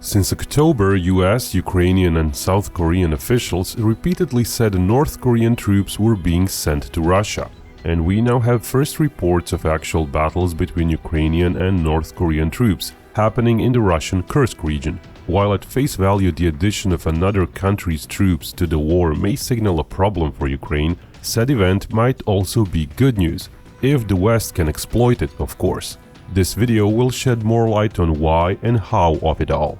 Since October, US, Ukrainian and South Korean officials repeatedly said North Korean troops were being sent to Russia, and we now have first reports of actual battles between Ukrainian and North Korean troops happening in the Russian Kursk region. While at face value the addition of another country's troops to the war may signal a problem for Ukraine, said event might also be good news, if the West can exploit it, of course. This video will shed more light on why and how of it all.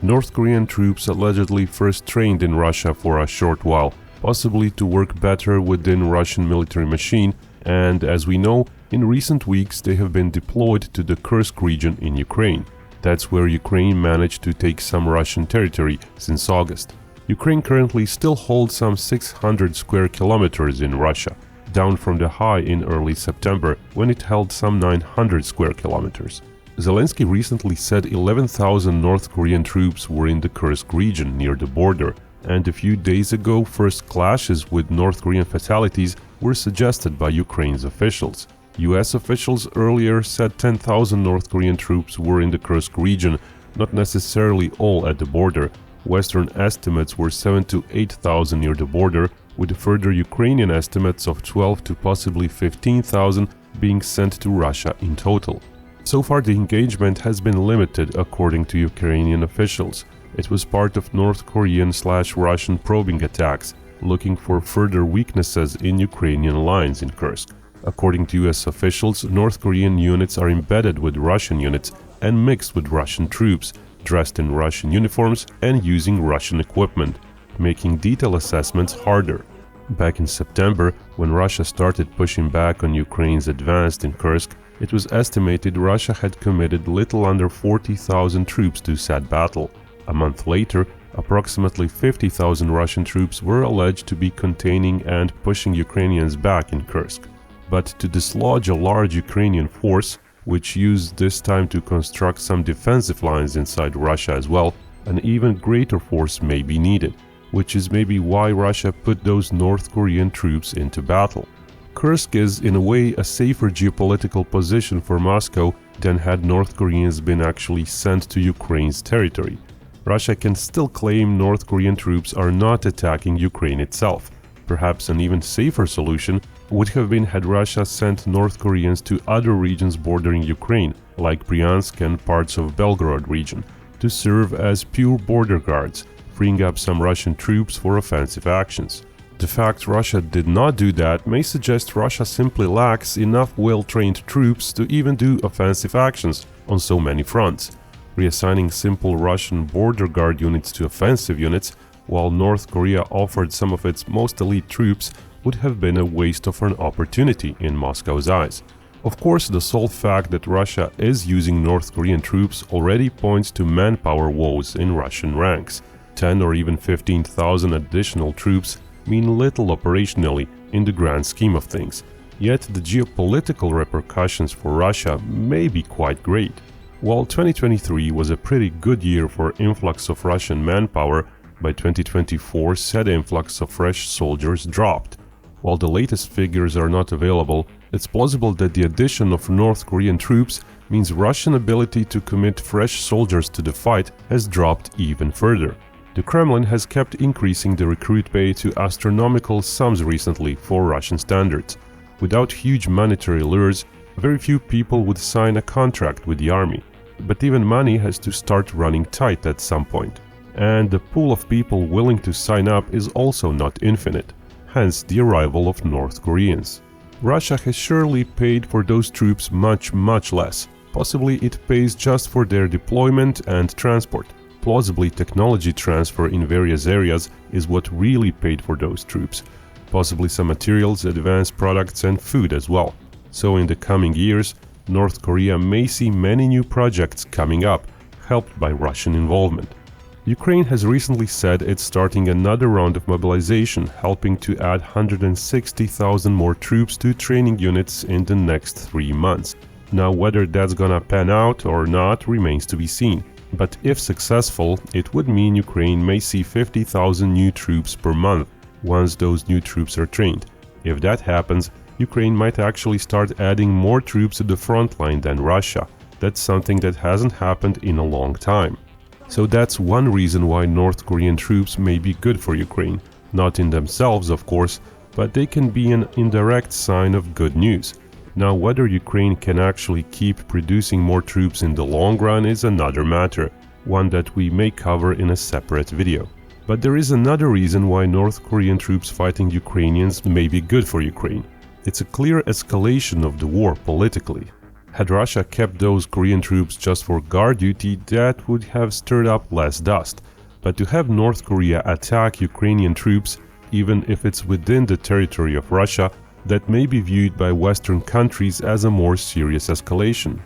North Korean troops allegedly first trained in Russia for a short while, possibly to work better within Russian military machine, and as we know, in recent weeks they have been deployed to the Kursk region in Ukraine. That's where Ukraine managed to take some Russian territory since August. Ukraine currently still holds some 600 square kilometers in Russia, down from the high in early September when it held some 900 square kilometers. Zelensky recently said 11,000 North Korean troops were in the Kursk region near the border, and a few days ago first clashes with North Korean fatalities were suggested by Ukraine's officials. US officials earlier said 10,000 North Korean troops were in the Kursk region, not necessarily all at the border. Western estimates were 7,000 to 8,000 near the border, with further Ukrainian estimates of 12,000 to possibly 15,000 being sent to Russia in total. So far the engagement has been limited according to Ukrainian officials. It was part of North Korean/Russian probing attacks, looking for further weaknesses in Ukrainian lines in Kursk. According to US officials, North Korean units are embedded with Russian units and mixed with Russian troops, dressed in Russian uniforms and using Russian equipment, making detailed assessments harder. Back in September, when Russia started pushing back on Ukraine's advance in Kursk, it was estimated Russia had committed little under 40,000 troops to said battle. A month later, approximately 50,000 Russian troops were alleged to be containing and pushing Ukrainians back in Kursk. But to dislodge a large Ukrainian force, which used this time to construct some defensive lines inside Russia as well, an even greater force may be needed, which is maybe why Russia put those North Korean troops into battle. Kursk is, in a way, a safer geopolitical position for Moscow than had North Koreans been actually sent to Ukraine's territory. Russia can still claim North Korean troops are not attacking Ukraine itself. Perhaps an even safer solution would have been had Russia sent North Koreans to other regions bordering Ukraine, like Bryansk and parts of Belgorod region, to serve as pure border guards, freeing up some Russian troops for offensive actions. The fact Russia did not do that may suggest Russia simply lacks enough well-trained troops to even do offensive actions on so many fronts. Reassigning simple Russian border guard units to offensive units, while North Korea offered some of its most elite troops, would have been a waste of an opportunity in Moscow's eyes. Of course, the sole fact that Russia is using North Korean troops already points to manpower woes in Russian ranks. 10 or even 15,000 additional troops mean little operationally in the grand scheme of things, yet the geopolitical repercussions for Russia may be quite great. While 2023 was a pretty good year for influx of Russian manpower, by 2024 said influx of fresh soldiers dropped. While the latest figures are not available, it's plausible that the addition of North Korean troops means Russian ability to commit fresh soldiers to the fight has dropped even further. The Kremlin has kept increasing the recruit pay to astronomical sums recently for Russian standards. Without huge monetary lures, very few people would sign a contract with the army. But even money has to start running tight at some point. And the pool of people willing to sign up is also not infinite, hence the arrival of North Koreans. Russia has surely paid for those troops much less. Possibly it pays just for their deployment and transport. Plausibly technology transfer in various areas is what really paid for those troops. Possibly some materials, advanced products and food as well. So in the coming years, North Korea may see many new projects coming up, helped by Russian involvement. Ukraine has recently said it's starting another round of mobilization, helping to add 160,000 more troops to training units in the next 3 months. Now whether that's gonna pan out or not remains to be seen. But if successful, it would mean Ukraine may see 50,000 new troops per month once those new troops are trained. If that happens, Ukraine might actually start adding more troops to the front line than Russia. That's something that hasn't happened in a long time. So that's one reason why North Korean troops may be good for Ukraine. Not in themselves, of course, but they can be an indirect sign of good news. Now, whether Ukraine can actually keep producing more troops in the long run is another matter, one that we may cover in a separate video. But there is another reason why North Korean troops fighting Ukrainians may be good for Ukraine. It's a clear escalation of the war politically. Had Russia kept those Korean troops just for guard duty, that would have stirred up less dust. But to have North Korea attack Ukrainian troops, even if it's within the territory of Russia, that may be viewed by Western countries as a more serious escalation.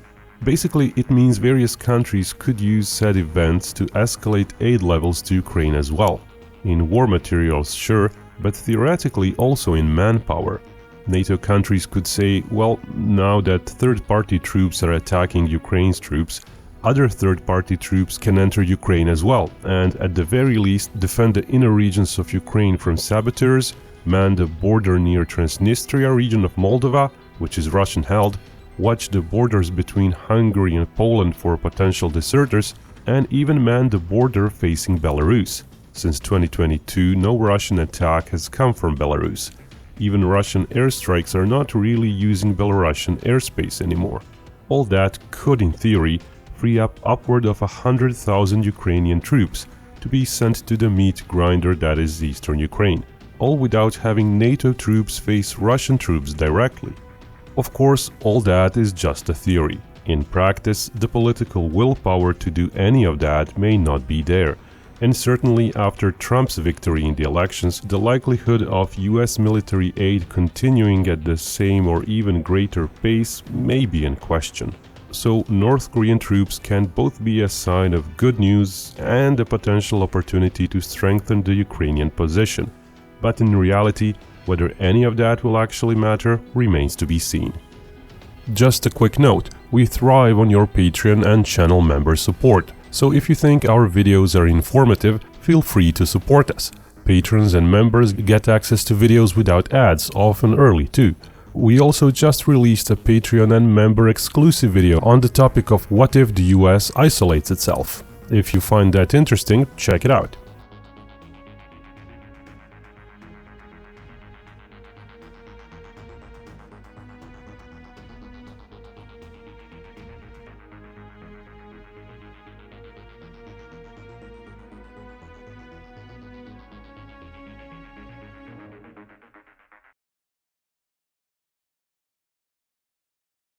Basically, it means various countries could use said events to escalate aid levels to Ukraine as well. In war materials, sure, but theoretically also in manpower. NATO countries could say, well, now that third-party troops are attacking Ukraine's troops, other third-party troops can enter Ukraine as well, and at the very least defend the inner regions of Ukraine from saboteurs, man the border near Transnistria region of Moldova, which is Russian-held, watch the borders between Hungary and Poland for potential deserters, and even man the border facing Belarus. Since 2022, no Russian attack has come from Belarus. Even Russian airstrikes are not really using Belarusian airspace anymore. All that could, in theory, free up upward of 100,000 Ukrainian troops to be sent to the meat grinder that is eastern Ukraine, all without having NATO troops face Russian troops directly. Of course, all that is just a theory. In practice, the political willpower to do any of that may not be there, and certainly after Trump's victory in the elections, the likelihood of US military aid continuing at the same or even greater pace may be in question. So North Korean troops can both be a sign of good news and a potential opportunity to strengthen the Ukrainian position. But in reality, whether any of that will actually matter remains to be seen. Just a quick note, we thrive on your Patreon and channel member support, so if you think our videos are informative, feel free to support us. Patrons and members get access to videos without ads, often early too. We also just released a Patreon and member exclusive video on the topic of what if the US isolates itself. If you find that interesting, check it out.